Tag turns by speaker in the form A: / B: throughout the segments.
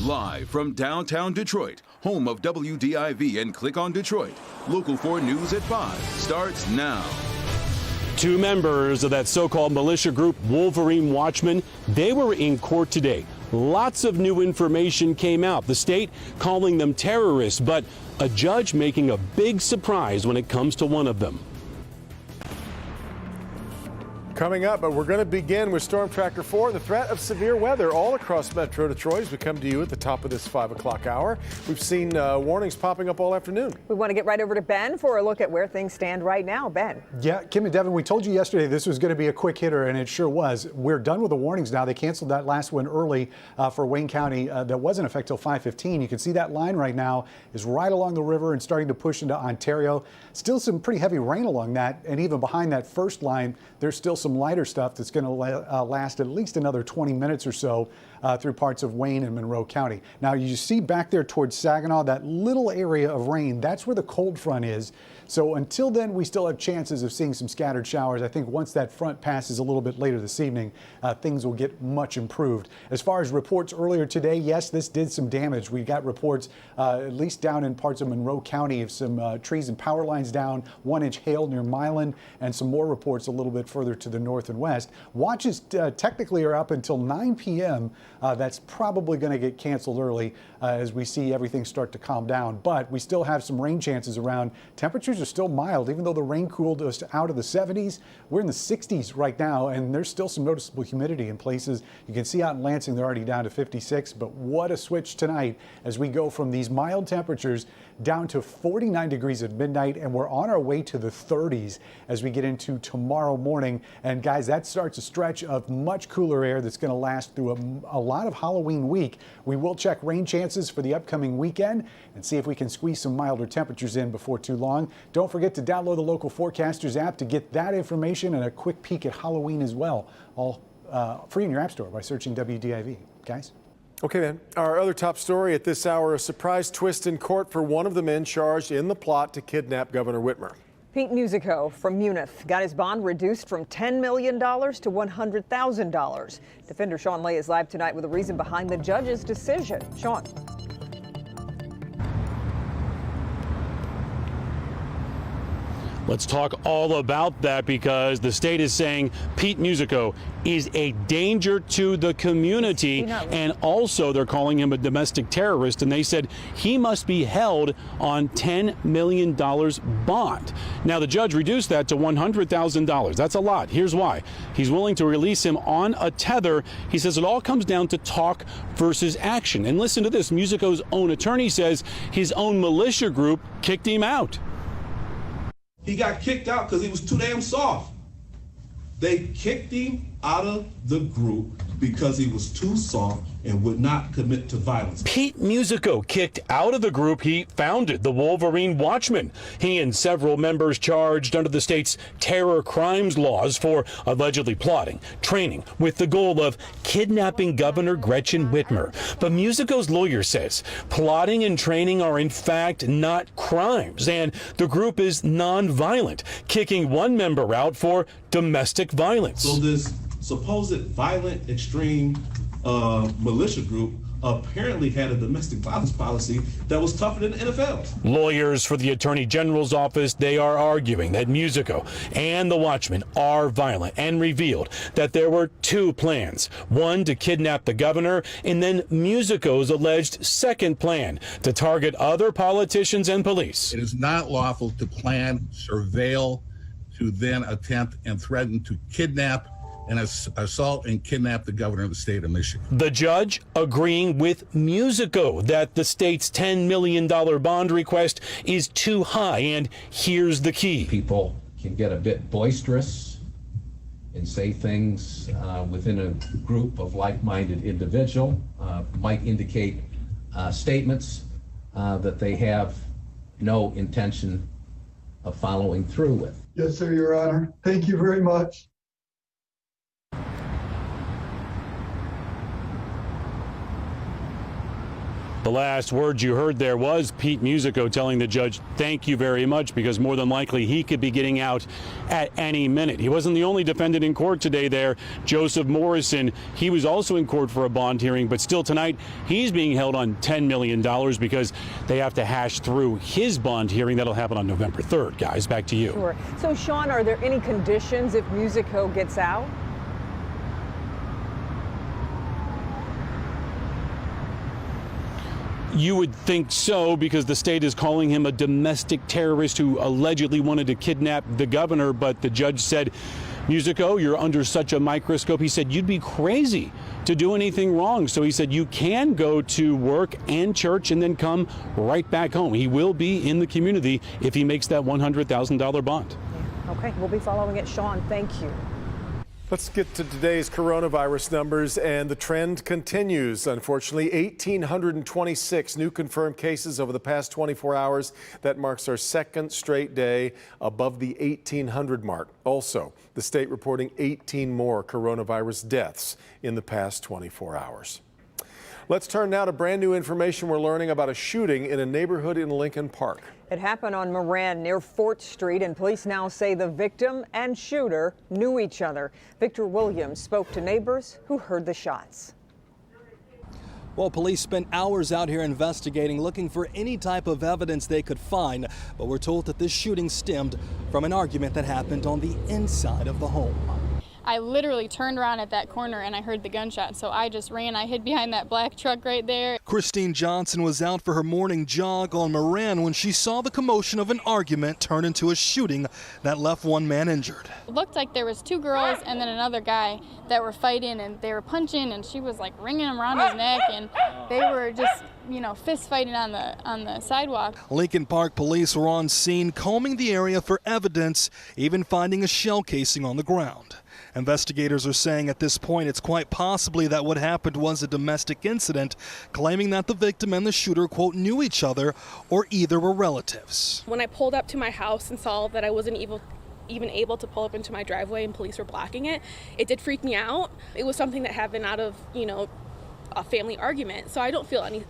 A: Live from downtown Detroit, home of WDIV and Click on Detroit, Local 4 News at 5 starts now.
B: Two members of that so-called militia group, Wolverine Watchmen, they were in court today. Lots of new information came out. The state calling them terrorists, but a judge making a big surprise when it comes to one of them.
C: Coming up, but we're going to begin with Storm Tracker 4, the threat of severe weather all across Metro Detroit as we come to you at the top of this 5 o'clock hour. We've seen warnings popping up all afternoon.
D: We want to get right over to Ben for a look at where things stand right now. Ben.
E: Yeah, Kim and Devin, we told you yesterday this was going to be a quick hitter, and it sure was. We're done with the warnings now. They canceled that last one early for Wayne County that was in effect till 5:15. You can see that line right now is right along the river and starting to push into Ontario. Still some pretty heavy rain along that, and even behind that first line, there's still some lighter stuff that's going to last at least another 20 minutes or so through parts of Wayne and Monroe County. Now, you see back there towards Saginaw, that little area of rain, that's where the cold front is. So until then, we still have chances of seeing some scattered showers. I think once that front passes a little bit later this evening, things will get much improved. As far as reports earlier today, yes, this did some damage. We got reports, at least down in parts of Monroe County, of some trees and power lines down, 1-inch hail near Milan, and some more reports a little bit further to the north and west. Watches technically are up until 9 p.m. That's probably going to get canceled early as we see everything start to calm down. But we still have some rain chances around. Temperatures are still mild, even though the rain cooled us out of the 70s. We're in the 60s right now, and there's still some noticeable humidity in places. You can see out in Lansing, they're already down to 56. But what a switch tonight as we go from these mild temperatures down to 49 degrees at midnight, and we're on our way to the 30s as we get into tomorrow morning. And guys, that starts a stretch of much cooler air that's going to last through a lot of Halloween week. We will check rain chances for the upcoming weekend and see if we can squeeze some milder temperatures in before too long. Don't forget to download the Local Forecasters app to get that information and a quick peek at Halloween as well. All free in your app store by searching WDIV. Guys?
C: Okay, then. Our other top story at this hour, a surprise twist in court for one of the men charged in the plot to kidnap Governor Whitmer.
D: Pete Musico from Munith got his bond reduced from $10 million to $100,000. Defender Sean Lay is live tonight with the reason behind the judge's decision. Sean.
B: Let's talk all about that because the state is saying Pete Musico is a danger to the community, and also they're calling him a domestic terrorist, and they said he must be held on $10 million bond. Now, the judge reduced that to $100,000. That's a lot. Here's why. He's willing to release him on a tether. He says it all comes down to talk versus action. And listen to this. Musico's own attorney says his own militia group kicked him out.
F: He got kicked out because he was too damn soft. They kicked him out of the group because he was too soft and would not commit to violence.
B: Pete Musico kicked out of the group he founded, the Wolverine Watchmen. He and several members charged under the state's terror crimes laws for allegedly plotting, training with the goal of kidnapping Governor Gretchen Whitmer. But Musico's lawyer says plotting and training are in fact not crimes, and the group is non-violent, kicking one member out for domestic violence.
F: So this supposed violent extreme militia group apparently had a domestic violence policy that was tougher than the NFL's.
B: Lawyers for the Attorney General's office, they are arguing that Musico and the Watchmen are violent and revealed that there were two plans. One to kidnap the governor, and then Musico's alleged second plan to target other politicians and police.
G: It is not lawful to plan, surveil, to then attempt and threaten to kidnap and assault and kidnap the governor of the state of Michigan.
B: The judge agreeing with Musico that the state's $10 million bond request is too high, and here's the key.
H: People can get a bit boisterous and say things within a group of like-minded individuals, might indicate statements that they have no intention of following through with.
I: Yes, sir, Your Honor. Thank you very much.
B: The last words you heard there was Pete Musico telling the judge, thank you very much, because more than likely he could be getting out at any minute. He wasn't the only defendant in court today there. Joseph Morrison, he was also in court for a bond hearing, but still tonight he's being held on $10 million because they have to hash through his bond hearing. That'll happen on November 3rd. Guys, back to you.
D: Sure. So, Sean, are there any conditions if Musico gets out?
B: You would think so, because the state is calling him a domestic terrorist who allegedly wanted to kidnap the governor. But the judge said, Musico, you're under such a microscope. He said, you'd be crazy to do anything wrong. So he said, you can go to work and church and then come right back home. He will be in the community if he makes that $100,000 bond.
D: Okay, we'll be following it. Sean, thank you.
C: Let's get to today's coronavirus numbers, and the trend continues. Unfortunately, 1,826 new confirmed cases over the past 24 hours. That marks our second straight day above the 1,800 mark. Also, the state reporting 18 more coronavirus deaths in the past 24 hours. Let's turn now to brand new information we're learning about a shooting in a neighborhood in Lincoln Park.
D: It happened on Moran near Fort Street, and police now say the victim and shooter knew each other. Victor Williams spoke to neighbors who heard the shots.
J: Well, police spent hours out here investigating, looking for any type of evidence they could find, but we're told that this shooting stemmed from an argument that happened on the inside of the home.
K: I literally turned around at that corner and I heard the gunshot, so I just ran. I hid behind that black truck right there.
J: Christine Johnson was out for her morning jog on Moran when she saw the commotion of an argument turn into a shooting that left one man injured.
K: It looked like there was two girls and then another guy that were fighting, and they were punching, and she was like wringing him around his neck, and they were just, you know, fist fighting on the sidewalk.
J: Lincoln Park police were on scene combing the area for evidence, even finding a shell casing on the ground. Investigators are saying at this point it's quite possibly that what happened was a domestic incident, claiming that the victim and the shooter, quote, knew each other or either were relatives.
L: When I pulled up to my house and saw that I wasn't even able to pull up into my driveway and police were blocking it, it did freak me out. It was something that happened out of, you know, a family argument, so I don't feel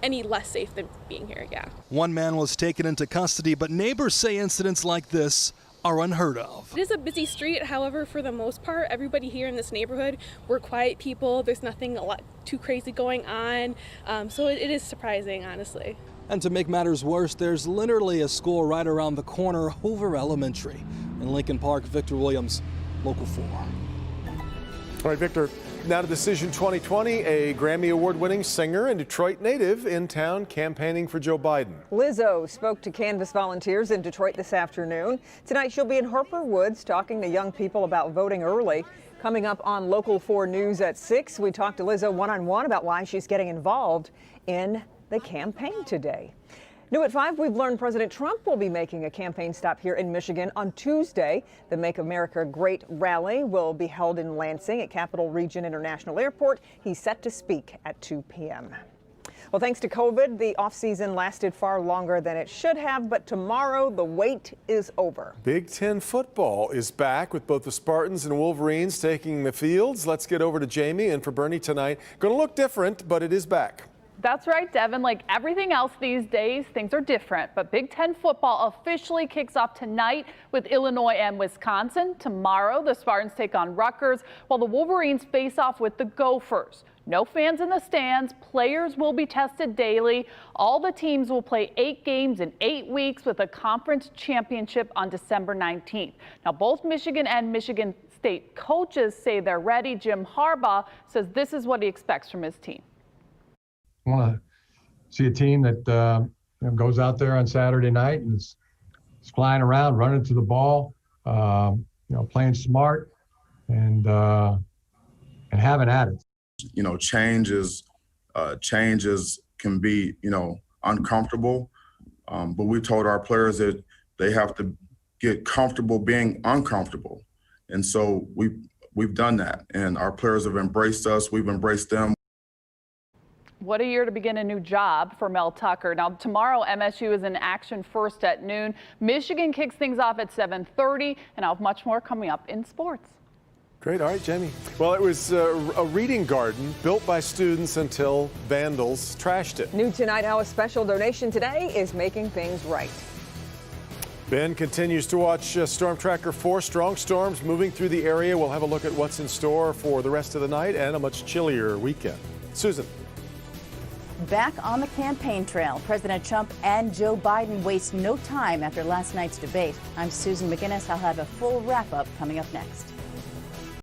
L: any less safe than being here, yeah. One man was taken into custody, but neighbors say incidents like this are unheard of. It is a busy street, however, for the most part, everybody here in this neighborhood, we're quiet people. There's nothing a lot too crazy going on, so it is surprising, honestly. And to make matters worse, there's literally a school right around the corner, Hoover Elementary. In Lincoln Park, Victor Williams, Local 4.
C: All right, Victor. Now to Decision 2020, a Grammy Award-winning singer and Detroit native in town campaigning for Joe Biden.
D: Lizzo spoke to Canvas volunteers in Detroit this afternoon. Tonight she'll be in Harper Woods talking to young people about voting early. Coming up on Local 4 News at 6, we talked to Lizzo one-on-one about why she's getting involved in the campaign today. New at 5, we've learned President Trump will be making a campaign stop here in Michigan on Tuesday. The Make America Great rally will be held in Lansing at Capital Region International Airport. He's set to speak at 2 p.m. Well, thanks to COVID, the offseason lasted far longer than it should have, but tomorrow the wait is over.
C: Big Ten football is back with both the Spartans and Wolverines taking the fields. Let's get over to Jamie and for Bernie tonight. Going to look different, but it is back.
M: That's right, Devin. Like everything else these days, things are different. But Big Ten football officially kicks off tonight with Illinois and Wisconsin. Tomorrow, the Spartans take on Rutgers, while the Wolverines face off with the Gophers. No fans in the stands. Players will be tested daily. All the teams will play 8 games in 8 weeks with a conference championship on December 19th. Now, both Michigan and Michigan State coaches say they're ready. Jim Harbaugh says this is what he expects from his team.
N: I want to see a team that goes out there on Saturday night and is flying around, running to the ball, playing smart and having at it.
O: Changes can be, uncomfortable. But we told our players that they have to get comfortable being uncomfortable. And so we've done that. And our players have embraced us. We've embraced them.
M: What a year to begin a new job for Mel Tucker. Now, tomorrow, MSU is in action first at noon. Michigan kicks things off at 7:30, and I'll have much more coming up in sports.
C: Great. All right, Jamie. Well, it was a reading garden built by students until vandals trashed it.
D: New tonight, how a special donation today is making things right.
C: Ben continues to watch Storm Tracker 4. Strong storms moving through the area. We'll have a look at what's in store for the rest of the night and a much chillier weekend. Susan.
P: Back on the campaign trail, President Trump and Joe Biden waste no time after last night's debate. I'm Susan McGinnis. I'll have a full wrap-up coming up next.